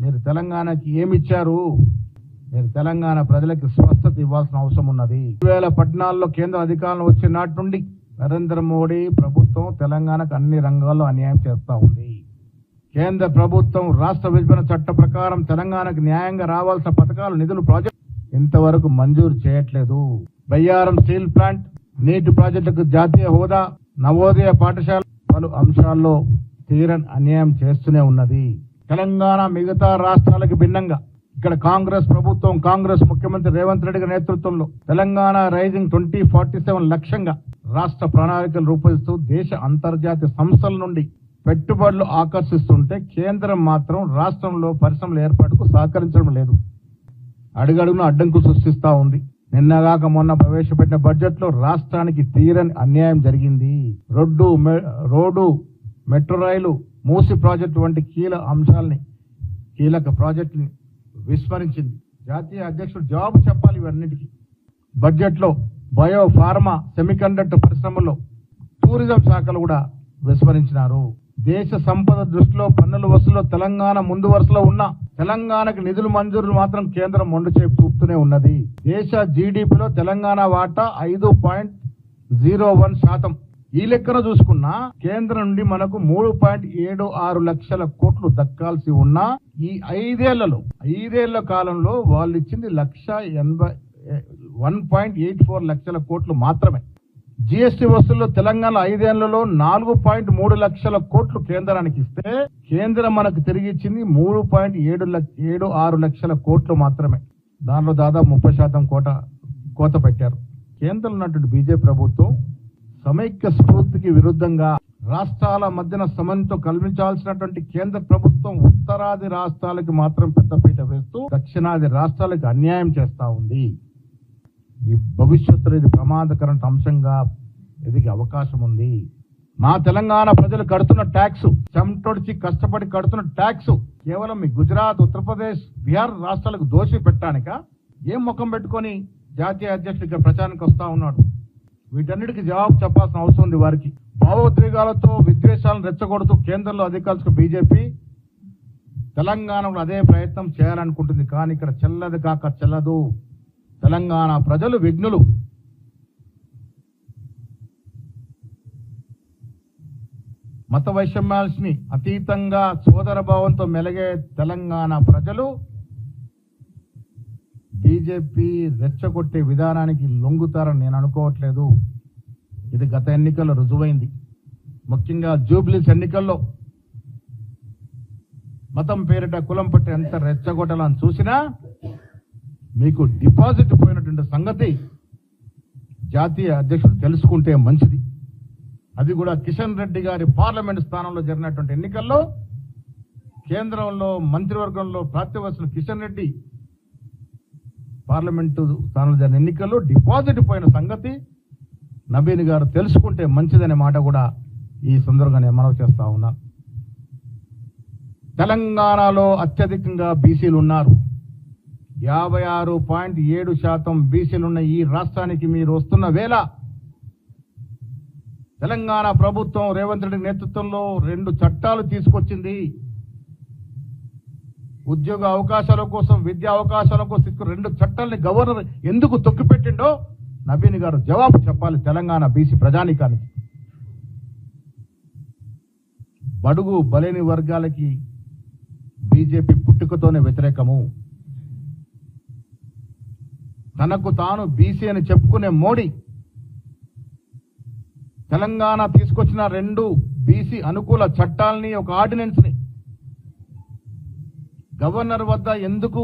మీరు తెలంగాణకి ఏమి ఇచ్చారు? మీరు తెలంగాణ ప్రజలకు స్వస్థత ఇవ్వాల్సిన అవసరం ఉన్నది. 2014లో కేంద్ర అధికారంలో వచ్చిన నాటి నుండి నరేంద్ర మోడీ ప్రభుత్వం తెలంగాణకు అన్ని రంగాల్లో అన్యాయం చేస్తా ఉంది. కేంద్ర ప్రభుత్వం రాష్ట్ర విభజన చట్ట ప్రకారం తెలంగాణకు న్యాయంగా రావాల్సిన పథకాలు, నిధులు, ప్రాజెక్టు ఇంతవరకు మంజూరు చేయట్లేదు. బయ్యారం స్టీల్ ప్లాంట్, నీటి ప్రాజెక్టుకు జాతీయ హోదా, నవోదయ పాఠశాల పలు అంశాల్లో తీరని అన్యాయం చేస్తూనే ఉన్నది. తెలంగాణ మిగతా రాష్ట్రాలకు భిన్నంగా ఇక్కడ కాంగ్రెస్ ప్రభుత్వం, కాంగ్రెస్ ముఖ్యమంత్రి రేవంత్ రెడ్డి గారి నేతృత్వంలో తెలంగాణ రైజింగ్ 2047 లక్ష్యంగా రాష్ట్ర ప్రణాళికలు రూపొందిస్తూ దేశ అంతర్జాతీయ సంస్థల నుండి పెట్టుబడులు ఆకర్షిస్తుంటే కేంద్రం మాత్రం రాష్ట్రంలో పరిశ్రమల ఏర్పాటుకు సహకరించడం లేదు. అడుగడుగున అడ్డంకులు సృష్టిస్తా ఉంది. నిన్నగాక మొన్న ప్రవేశపెట్టిన బడ్జెట్ లో రాష్ట్రానికి తీరని అన్యాయం జరిగింది. రోడ్డు, మెట్రో రైలు, మూసి ప్రాజెక్టు వంటి కీలక ప్రాజెక్టుని విస్మరించింది. జాతీయ అధ్యక్షుడు జవాబు చెప్పాలి ఇవన్నిటికీ. బడ్జెట్ లో బయో, ఫార్మా, సెమీకండక్టర్ పరిశ్రమల్లో, టూరిజం శాఖలు కూడా విస్మరించినారు. దేశ సంపద దృష్టిలో పన్నుల వసూలులో తెలంగాణ ముందు వరుసలో ఉన్న తెలంగాణకు నిధులు మంజూరులు మాత్రం కేంద్రం మొండు చేపు చూపుతూనే ఉన్నది. దేశ జీడీపీలో తెలంగాణ వాటా 5.01%. ఈ లెక్కన చూసుకున్నా కేంద్రం నుండి మనకు 3.76 లక్షల కోట్లు దక్కాల్సి ఉన్నా ఈ 5 ఏళ్ల కాలంలో వాళ్ళు ఇచ్చింది 1.84 లక్షల కోట్లు మాత్రమే. జీఎస్టీ వసూల్లో తెలంగాణ 5 ఏళ్లలో 4.3 లక్షల కోట్లు కేంద్రానికి ఇస్తే కేంద్రం మనకు తిరిగి ఇచ్చింది 3.76 లక్షల కోట్లు మాత్రమే. దానిలో దాదాపు 30% కోత పెట్టారు. కేంద్రంలో ఉన్నటువంటి బీజేపీ ప్రభుత్వం సమైక్య స్ఫూర్తికి విరుద్ధంగా రాష్ట్రాల మధ్యన సమన్వయంతో కల్పించాల్సినటువంటి కేంద్ర ప్రభుత్వం ఉత్తరాది రాష్ట్రాలకు మాత్రం పెద్దపీట వేస్తూ దక్షిణాది రాష్ట్రాలకు అన్యాయం చేస్తా ఉంది. ఈ భవిష్యత్తులో ఇది ప్రమాదకర అంశంగా ఎదిగే అవకాశం ఉంది. మా తెలంగాణ ప్రజలు కడుతున్న ట్యాక్స్, చెమటొడిచి కష్టపడి కడుతున్న ట్యాక్స్ కేవలం మీ గుజరాత్, ఉత్తరప్రదేశ్, బీహార్ రాష్ట్రాలకు దోషి పెట్టడానిక? ఏం ముఖం పెట్టుకొని జాతీయ అధ్యక్షుడిగా ప్రచారానికి వస్తా ఉన్నాడు? వీటన్నిటికీ జవాబు చెప్పాల్సిన అవసరం ఉంది వారికి. భావోద్వేగాలతో విద్వేషాలను రెచ్చగొడుతూ కేంద్రంలో అధికారులకు బీజేపీ తెలంగాణలో అదే ప్రయత్నం చేయాలనుకుంటుంది. కానీ ఇక్కడ చెల్లదు కాక చెల్లదు. తెలంగాణ ప్రజలు విఘ్నులు. మత వైషమ్యాల్ని అతీతంగా సోదర భావంతో మెలిగే తెలంగాణ ప్రజలు బీజేపీ రెచ్చగొట్టే విధానానికి లొంగుతారని నేను అనుకోవట్లేదు. ఇది గత ఎన్నికల్లో రుజువైంది. ముఖ్యంగా జూబ్లీస్ ఎన్నికల్లో మతం పేరిట, కులం పట్టి ఎంత రెచ్చగొట్టాలని చూసినా మీకు డిపాజిట్ పోయినటువంటి సంగతి జాతీయ అధ్యక్షుడు తెలుసుకుంటే మంచిది. అది కూడా కిషన్ రెడ్డి గారి పార్లమెంట్ స్థానంలో జరిగినటువంటి ఎన్నికల్లో కేంద్రంలో మంత్రివర్గంలో ప్రాతివచ్చిన కిషన్ రెడ్డి పార్లమెంటు స్థానంలో జరిగిన ఎన్నికల్లో డిపాజిట్ పోయిన సంగతి నవీన్ గారు తెలుసుకుంటే మంచిదనే మాట కూడా ఈ సందర్భంగా నేను మనవి చేస్తా ఉన్నా. తెలంగాణలో అత్యధికంగా బీసీలు ఉన్నారు. 56.7% బీసీలున్న ఈ రాష్ట్రానికి మీరు వస్తున్న వేళ తెలంగాణ ప్రభుత్వం రేవంత్ రెడ్డి నేతృత్వంలో 2 చట్టాలు తీసుకొచ్చింది. ఉద్యోగ అవకాశాల కోసం, విద్యా అవకాశాల కోసం 2 చట్టాలని గవర్నర్ ఎందుకు తొక్కిపెట్టిండో నవీన్ గారు జవాబు చెప్పాలి తెలంగాణ బీసీ ప్రజానికానికి. బడుగు బలేని వర్గాలకి బీజేపీ పుట్టుకతోనే వ్యతిరేకము. తనకు తాను బీసీ అని చెప్పుకునే మోడీ తెలంగాణ తీసుకొచ్చిన 2 బీసీ అనుకూల చట్టాలని, ఒక ఆర్డినెన్స్ ని గవర్నర్ వద్ద ఎందుకు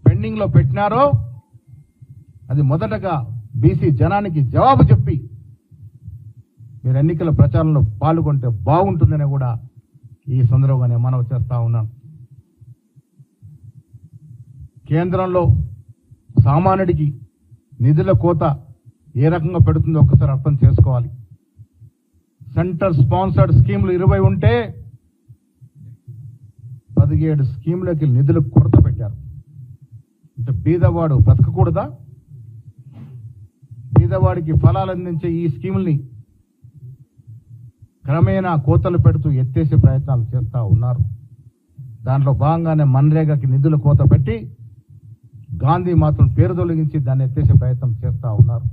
పెండింగ్ లో పెట్టినారో అది మొదటగా బీసీ జనానికి జవాబు చెప్పి మీరు ఎన్నికల ప్రచారంలో పాల్గొంటే బాగుంటుందని కూడా ఈ సందర్భంగా మనవి చేస్తా ఉన్నాను. కేంద్రంలో సామాన్యుడికి నిధుల కోత ఏ రకంగా పెడుతుందో ఒక్కసారి అర్థం చేసుకోవాలి. సెంటర్ స్పాన్సర్డ్ స్కీములు 20 ఉంటే 17 స్కీములకి నిధులు కొరత పెట్టారు. అంటే బీదవాడు బ్రతకకూడదా? బీదవాడికి ఫలాలు అందించే ఈ స్కీముల్ని క్రమేణా కోతలు పెడుతూ ఎత్తేసే ప్రయత్నాలు చేస్తా ఉన్నారు. దాంట్లో భాగంగానే మన్రేగాకి నిధులు కోత పెట్టి గాంధీ మాత్రం పేరు తొలగించి దాన్ని ఎత్తేసే ప్రయత్నం చేస్తా ఉన్నారు.